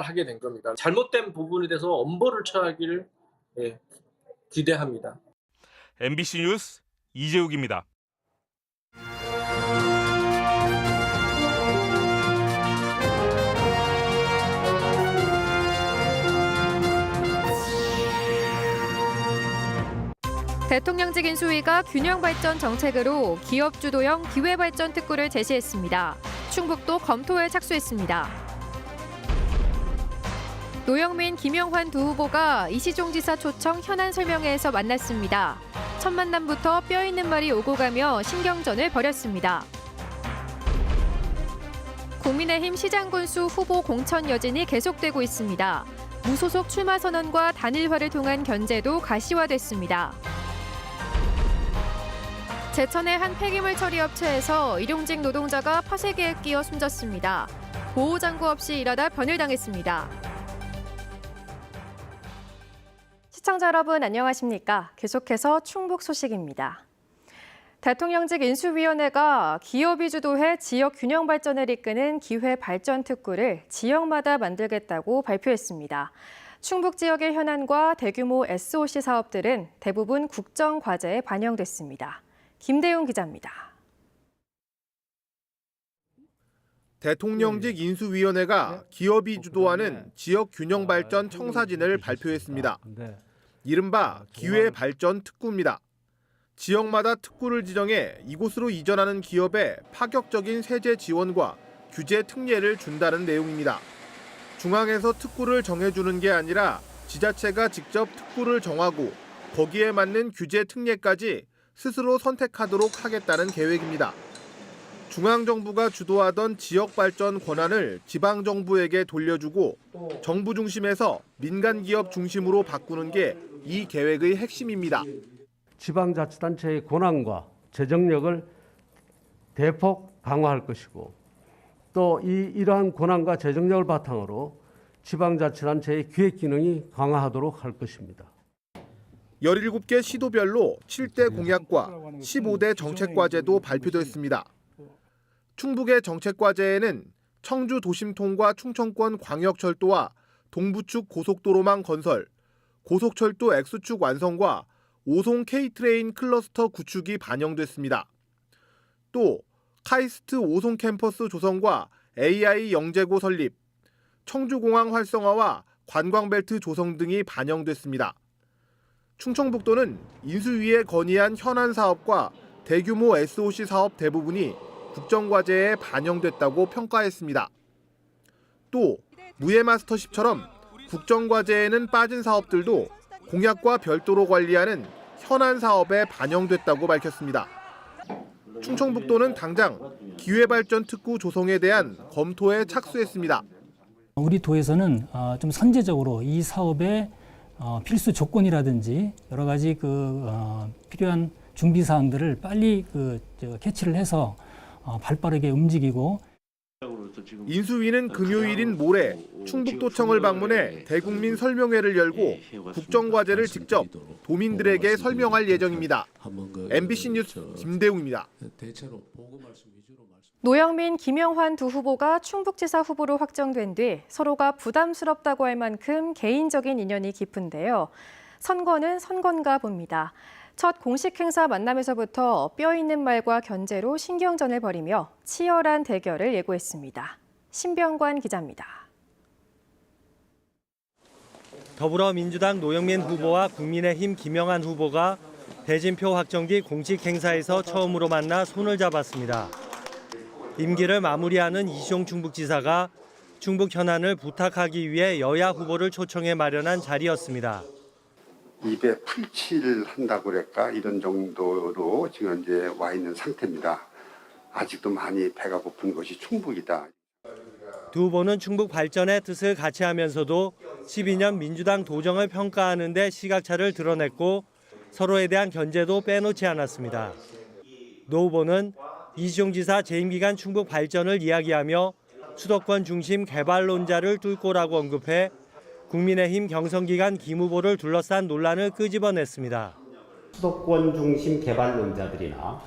하게 된 겁니다. 잘못된 부분에 대해서 엄벌을 처하기를 기대합니다. MBC 뉴스 이재욱입니다. 대통령직 인수위가 균형발전 정책으로 기업 주도형 기회발전 특구를 제시했습니다. 충북도 검토에 착수했습니다. 노영민, 김영환 두 후보가 이시종지사 초청 현안 설명회에서 만났습니다. 첫 만남부터 뼈 있는 말이 오고 가며 신경전을 벌였습니다. 국민의힘 시장군수 후보 공천 여진이 계속되고 있습니다. 무소속 출마 선언과 단일화를 통한 견제도 가시화됐습니다. 제천의 한 폐기물 처리 업체에서 일용직 노동자가 파쇄기에 끼어 숨졌습니다. 보호장구 없이 일하다 변을당했습니다. 시청자 여러분 안녕하십니까? 계속해서 충북 소식입니다. 대통령직 인수위원회가 기업이 주도해 지역 균형 발전을 이끄는 기회 발전 특구를 지역마다 만들겠다고 발표했습니다. 충북 지역의 현안과 대규모 SOC 사업들은 대부분 국정 과제에 반영됐습니다. 김대웅 기자입니다. 대통령직 인수위원회가 기업이 주도하는 지역 균형 발전 청사진을 발표했습니다. 이른바 기회 발전 특구입니다. 지역마다 특구를 지정해 이곳으로 이전하는 기업에 파격적인 세제 지원과 규제 특례를 준다는 내용입니다. 중앙에서 특구를 정해주는 게 아니라 지자체가 직접 특구를 정하고 거기에 맞는 규제 특례까지 스스로 선택하도록 하겠다는 계획입니다. 중앙정부가 주도하던 지역 발전 권한을 지방정부에게 돌려주고 정부 중심에서 민간기업 중심으로 바꾸는 게 이 계획의 핵심입니다. 지방자치단체의 권한과 재정력을 대폭 강화할 것이고 또 이러한 권한과 재정력을 바탕으로 지방자치단체의 기획 기능이 강화하도록 할 것입니다. 17개 시도별로 7대 공약과 15대 정책과제도 발표됐습니다. 충북의 정책과제에는 청주 도심통과 충청권 광역철도와 동부축 고속도로망 건설, 고속철도 X축 완성과 오송 K트레인 클러스터 구축이 반영됐습니다. 또 카이스트 오송 캠퍼스 조성과 AI 영재고 설립, 청주공항 활성화와 관광벨트 조성 등이 반영됐습니다. 충청북도는 인수위에 건의한 현안 사업과 대규모 SOC 사업 대부분이 국정과제에 반영됐다고 평가했습니다. 또 무예마스터십처럼 국정과제에는 빠진 사업들도 공약과 별도로 관리하는 현안 사업에 반영됐다고 밝혔습니다. 충청북도는 당장 기회발전 특구 조성에 대한 검토에 착수했습니다. 우리 도에서는 좀 선제적으로 이 사업의 필수 조건이라든지 여러 가지 필요한 준비 사항들을 빨리 캐치를 해서 발빠르게 움직이고. 인수위는 금요일인 모레 충북도청을 방문해 대국민 설명회를 열고 국정과제를 직접 도민들에게 설명할 예정입니다. MBC 뉴스 김대웅입니다. 노영민, 김영환 두 후보가 충북지사 후보로 확정된 뒤 서로가 부담스럽다고 할 만큼 개인적인 인연이 깊은데요. 선거는 선거인가 봅니다. 첫 공식 행사 만남에서부터 뼈 있는 말과 견제로 신경전을 벌이며 치열한 대결을 예고했습니다. 신병관 기자입니다. 더불어민주당 노영민 후보와 국민의힘 김영환 후보가 대진표 확정 뒤 공식 행사에서 처음으로 만나 손을 잡았습니다. 임기를 마무리하는 이시종 충북지사가 충북 현안을 부탁하기 위해 여야 후보를 초청해 마련한 자리였습니다. 입에 풀칠을 한다고 그럴까 이런 정도로 지금 이제 와 있는 상태입니다. 아직도 많이 배가 고픈 것이 충북이다. 두 후보는 충북 발전의 뜻을 같이 하면서도 12년 민주당 도정을 평가하는 데 시각차를 드러냈고 서로에 대한 견제도 빼놓지 않았습니다. 노 후보는 이시종 지사 재임 기간 충북 발전을 이야기하며 수도권 중심 개발론자를 뚫고라고 언급해 국민의힘 경선기간 김 후보를 둘러싼 논란을 끄집어냈습니다. 수도권 중심 개발론자들이나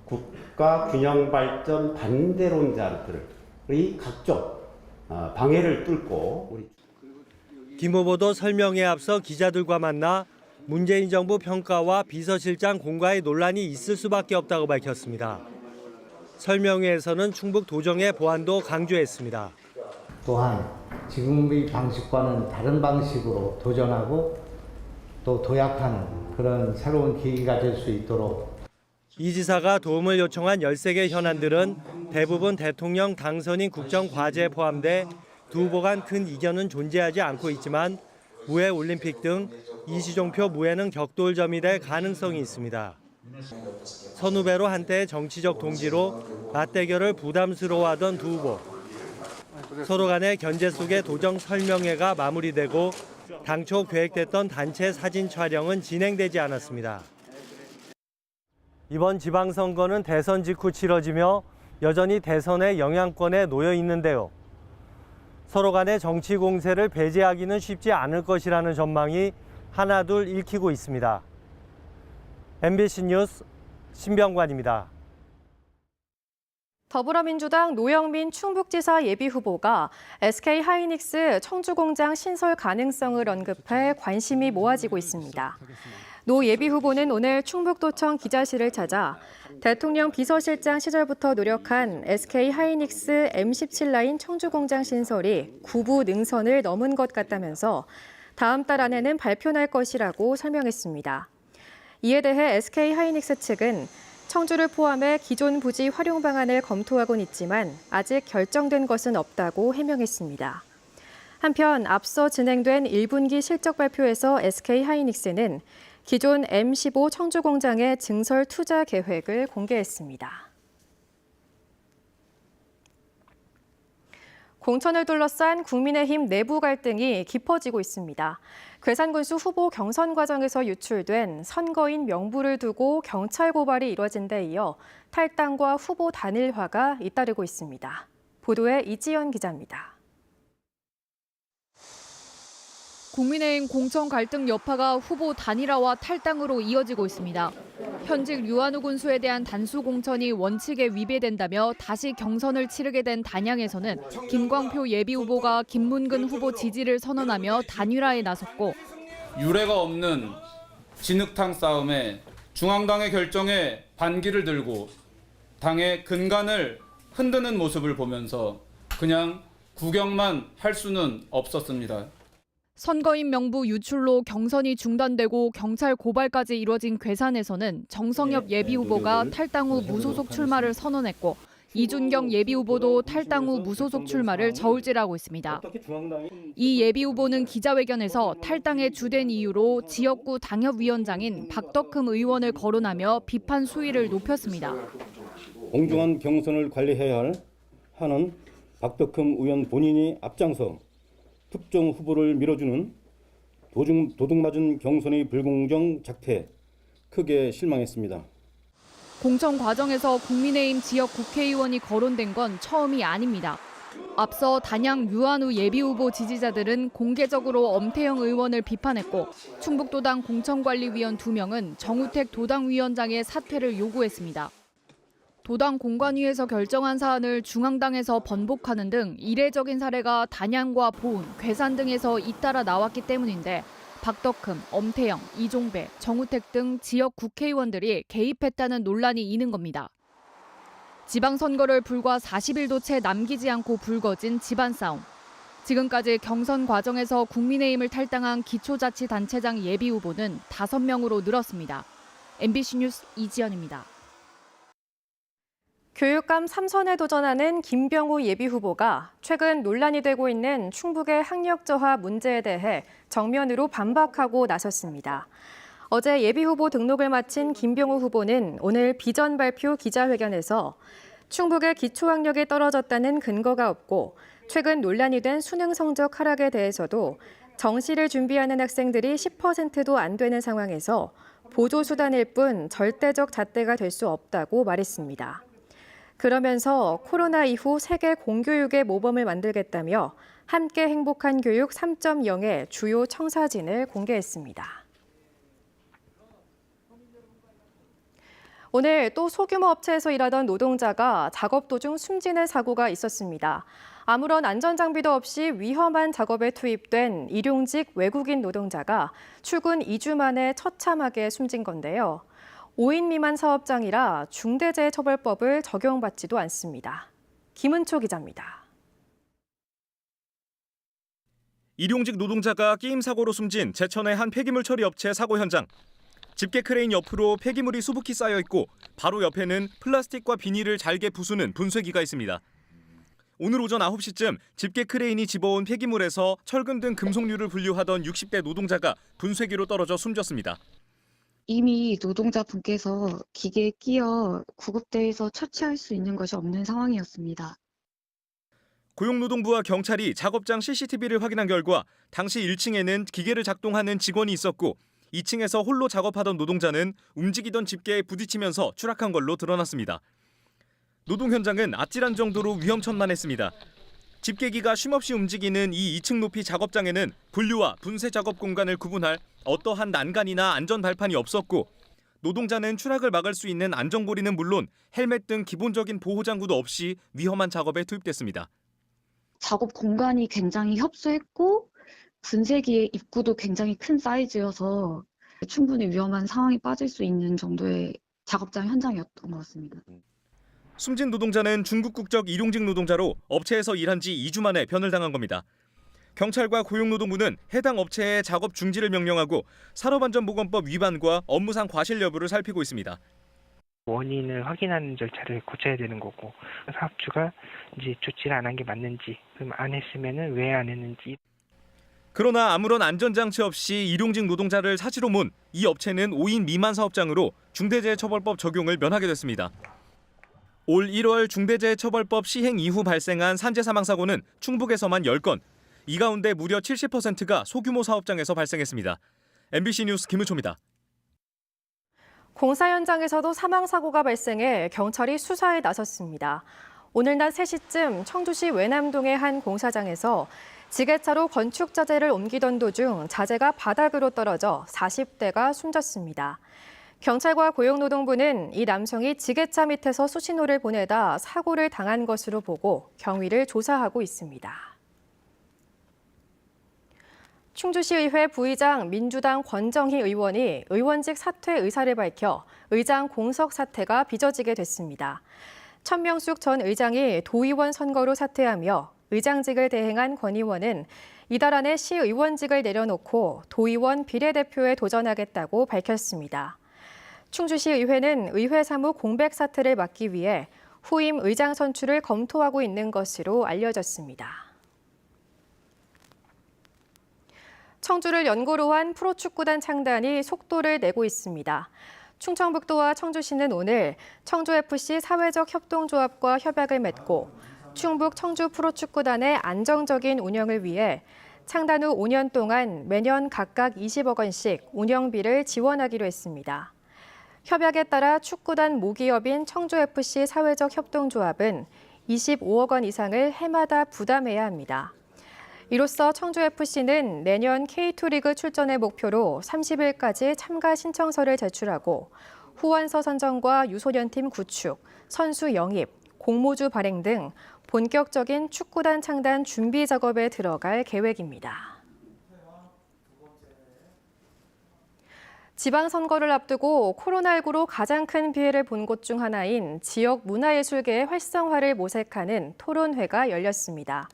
국가 균형 발전 반대론자들의 각종 방해를 뚫고 우리 김 후보도 설명에 앞서 기자들과 만나 문재인 정부 평가와 비서실장 공과의 논란이 있을 수밖에 없다고 밝혔습니다. 설명회에서는 충북 도정의 보완도 강조했습니다. 또한 지금의 방식과는 다른 방식으로 도전하고 또 도약하는 그런 새로운 계기가 될 수 있도록 이 지사가 도움을 요청한 13개 현안들은 대부분 대통령 당선인 국정과제에 포함돼 두 후보 간 큰 이견은 존재하지 않고 있지만 무해 올림픽 등 이시종표 무해는 격돌점이 될 가능성이 있습니다. 선후배로 한때 정치적 동지로 맞대결을 부담스러워하던 두 후보. 서로 간의 견제 속에 도정 설명회가 마무리되고 당초 계획됐던 단체 사진 촬영은 진행되지 않았습니다. 이번 지방선거는 대선 직후 치러지며 여전히 대선의 영향권에 놓여 있는데요. 서로 간의 정치 공세를 배제하기는 쉽지 않을 것이라는 전망이 하나둘 읽히고 있습니다. MBC 뉴스 신병관입니다. 더불어민주당 노영민 충북지사 예비후보가 SK하이닉스 청주공장 신설 가능성을 언급해 관심이 모아지고 있습니다. 노 예비후보는 오늘 충북도청 기자실을 찾아 대통령 비서실장 시절부터 노력한 SK하이닉스 M17라인 청주공장 신설이 구부 능선을 넘은 것 같다면서 다음 달 안에는 발표날 것이라고 설명했습니다. 이에 대해 SK하이닉스 측은 청주를 포함해 기존 부지 활용 방안을 검토하곤 있지만 아직 결정된 것은 없다고 해명했습니다. 한편 앞서 진행된 1분기 실적 발표에서 SK하이닉스는 기존 M15 청주 공장의 증설 투자 계획을 공개했습니다. 공천을 둘러싼 국민의힘 내부 갈등이 깊어지고 있습니다. 괴산군수 후보 경선 과정에서 유출된 선거인 명부를 두고 경찰 고발이 이뤄진 데 이어 탈당과 후보 단일화가 잇따르고 있습니다. 보도에 이지연 기자입니다. 국민의힘 공천 갈등 여파가 후보 단일화와 탈당으로 이어지고 있습니다. 현직 류한우 군수에 대한 단수 공천이 원칙에 위배된다며 다시 경선을 치르게 된 단양에서는 김광표 예비후보가 김문근 후보 지지를 선언하며 단일화에 나섰고 유례가 없는 진흙탕 싸움에 중앙당의 결정에 반기를 들고 당의 근간을 흔드는 모습을 보면서 그냥 구경만 할 수는 없었습니다. 선거인 명부 유출로 경선이 중단되고 경찰 고발까지 이뤄진 괴산에서는 정성엽 예비후보가 탈당 후 무소속 출마를 선언했고 이준경 예비후보도 탈당 후 무소속 출마를 저울질하고 있습니다. 이 예비후보는 기자회견에서 탈당의 주된 이유로 지역구 당협위원장인 박덕흠 의원을 거론하며 비판 수위를 높였습니다. 공정한 경선을 관리해야 하는 박덕흠 의원 본인이 앞장서 특정 후보를 밀어주는 도둑맞은 경선의 불공정 작태 크게 실망했습니다. 공천 과정에서 국민의힘 지역 국회의원이 거론된 건 처음이 아닙니다. 앞서 단양 류한우 예비후보 지지자들은 공개적으로 엄태영 의원을 비판했고 충북도당 공천관리위원 2명은 정우택 도당위원장의 사퇴를 요구했습니다. 도당 공관위에서 결정한 사안을 중앙당에서 번복하는 등 이례적인 사례가 단양과 보은, 괴산 등에서 잇따라 나왔기 때문인데 박덕흠, 엄태영, 이종배, 정우택 등 지역 국회의원들이 개입했다는 논란이 이는 겁니다. 지방선거를 불과 40일도 채 남기지 않고 불거진 집안 싸움. 지금까지 경선 과정에서 국민의힘을 탈당한 기초자치단체장 예비후보는 5명으로 늘었습니다. MBC 뉴스 이지연입니다. 교육감 3선에 도전하는 김병우 예비후보가 최근 논란이 되고 있는 충북의 학력 저하 문제에 대해 정면으로 반박하고 나섰습니다. 어제 예비후보 등록을 마친 김병우 후보는 오늘 비전 발표 기자회견에서 충북의 기초학력이 떨어졌다는 근거가 없고 최근 논란이 된 수능 성적 하락에 대해서도 정시를 준비하는 학생들이 10%도 안 되는 상황에서 보조수단일 뿐 절대적 잣대가 될 수 없다고 말했습니다. 그러면서 코로나 이후 세계 공교육의 모범을 만들겠다며 함께 행복한 교육 3.0의 주요 청사진을 공개했습니다. 오늘 또 소규모 업체에서 일하던 노동자가 작업 도중 숨지는 사고가 있었습니다. 아무런 안전장비도 없이 위험한 작업에 투입된 일용직 외국인 노동자가 출근 2주 만에 처참하게 숨진 건데요. 5인 미만 사업장이라 중대재해처벌법을 적용받지도 않습니다. 김은초 기자입니다. 일용직 노동자가 끼임 사고로 숨진 제천의 한 폐기물 처리 업체 사고 현장. 집게 크레인 옆으로 폐기물이 수북히 쌓여 있고 바로 옆에는 플라스틱과 비닐을 잘게 부수는 분쇄기가 있습니다. 오늘 오전 9시쯤 집게 크레인이 집어온 폐기물에서 철근 등 금속류를 분류하던 60대 노동자가 분쇄기로 떨어져 숨졌습니다. 이미 노동자분께서 기계에 끼어 구급대에서 처치할 수 있는 것이 없는 상황이었습니다. 고용노동부와 경찰이 작업장 CCTV를 확인한 결과 당시 1층에는 기계를 작동하는 직원이 있었고 2층에서 홀로 작업하던 노동자는 움직이던 집게에 부딪히면서 추락한 걸로 드러났습니다. 노동 현장은 아찔한 정도로 위험천만했습니다. 집게기가 쉼없이 움직이는 이 2층 높이 작업장에는 분류와 분쇄 작업 공간을 구분할 어떠한 난간이나 안전 발판이 없었고 노동자는 추락을 막을 수 있는 안전고리는 물론 헬멧 등 기본적인 보호장구도 없이 위험한 작업에 투입됐습니다. 작업 공간이 굉장히 협소했고 분쇄기의 입구도 굉장히 큰 사이즈여서 충분히 위험한 상황에 빠질 수 있는 정도의 작업장 현장이었던 것 같습니다. 숨진 노동자는 중국 국적 일용직 노동자로 업체에서 일한 지 2주 만에 변을 당한 겁니다. 경찰과 고용노동부는 해당 업체에 작업 중지를 명령하고 산업안전보건법 위반과 업무상 과실 여부를 살피고 있습니다. 원인을 확인하는 절차를 거쳐야 되는 거고 사업주가 이제 조치를 안 한 게 맞는지 그럼 안 했으면은 왜 안 했는지. 그러나 아무런 안전장치 없이 일용직 노동자를 사지로 몬 이 업체는 5인 미만 사업장으로 중대재해처벌법 적용을 면하게 됐습니다. 올 1월 중대재해처벌법 시행 이후 발생한 산재 사망 사고는 충북에서만 10건, 이 가운데 무려 70%가 소규모 사업장에서 발생했습니다. MBC 뉴스 김은초입니다. 공사 현장에서도 사망 사고가 발생해 경찰이 수사에 나섰습니다. 오늘 낮 3시쯤 청주시 외남동의 한 공사장에서 지게차로 건축 자재를 옮기던 도중 자재가 바닥으로 떨어져 40대가 숨졌습니다. 경찰과 고용노동부는 이 남성이 지게차 밑에서 수신호를 보내다 사고를 당한 것으로 보고 경위를 조사하고 있습니다. 충주시의회 부의장 민주당 권정희 의원이 의원직 사퇴 의사를 밝혀 의장 공석 사퇴가 빚어지게 됐습니다. 천명숙 전 의장이 도의원 선거로 사퇴하며 의장직을 대행한 권 의원은 이달 안에 시의원직을 내려놓고 도의원 비례대표에 도전하겠다고 밝혔습니다. 충주시의회는 의회 사무 공백 사태를 막기 위해 후임 의장 선출을 검토하고 있는 것으로 알려졌습니다. 청주를 연고로 한 프로축구단 창단이 속도를 내고 있습니다. 충청북도와 청주시는 오늘 청주FC 사회적 협동조합과 협약을 맺고 충북 청주 프로축구단의 안정적인 운영을 위해 창단 후 5년 동안 매년 각각 20억 원씩 운영비를 지원하기로 했습니다. 협약에 따라 축구단 모기업인 청주FC 사회적 협동조합은 25억 원 이상을 해마다 부담해야 합니다. 이로써 청주FC는 내년 K2 리그 출전을 목표로 30일까지 참가 신청서를 제출하고 후원서 선정과 유소년팀 구축, 선수 영입, 공모주 발행 등 본격적인 축구단 창단 준비 작업에 들어갈 계획입니다. 지방선거를 앞두고 코로나19로 가장 큰 피해를 본 곳 중 하나인 지역 문화예술계의 활성화를 모색하는 토론회가 열렸습니다.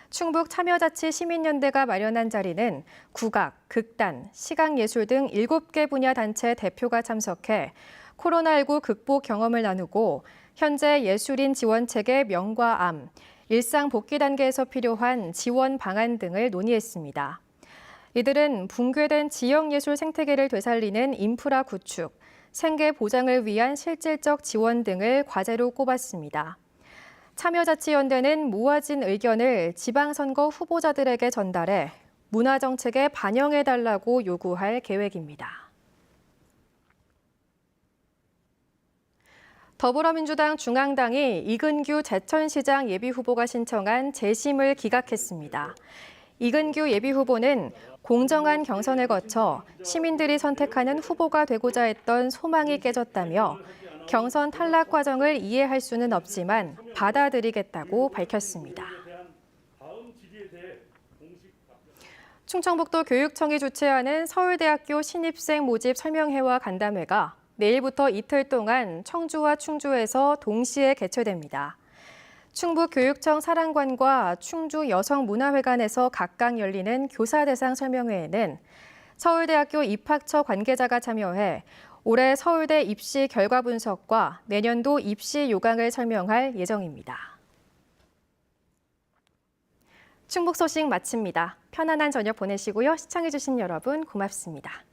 충북 참여자치 시민연대가 마련한 자리는 국악, 극단, 시각예술 등 7개 분야 단체 대표가 참석해 코로나19 극복 경험을 나누고 현재 예술인 지원체계 명과 암, 일상 복귀 단계에서 필요한 지원 방안 등을 논의했습니다. 이들은 붕괴된 지역예술 생태계를 되살리는 인프라 구축, 생계 보장을 위한 실질적 지원 등을 과제로 꼽았습니다. 참여자치연대는 모아진 의견을 지방선거 후보자들에게 전달해 문화정책에 반영해달라고 요구할 계획입니다. 더불어민주당 중앙당이 이근규 제천시장 예비후보가 신청한 재심을 기각했습니다. 이근규 예비후보는 공정한 경선을 거쳐 시민들이 선택하는 후보가 되고자 했던 소망이 깨졌다며 경선 탈락 과정을 이해할 수는 없지만 받아들이겠다고 밝혔습니다. 충청북도 교육청이 주최하는 서울대학교 신입생 모집 설명회와 간담회가 내일부터 이틀 동안 청주와 충주에서 동시에 개최됩니다. 충북교육청 사랑관과 충주 여성문화회관에서 각각 열리는 교사 대상 설명회에는 서울대학교 입학처 관계자가 참여해 올해 서울대 입시 결과 분석과 내년도 입시 요강을 설명할 예정입니다. 충북 소식 마칩니다. 편안한 저녁 보내시고요. 시청해주신 여러분 고맙습니다.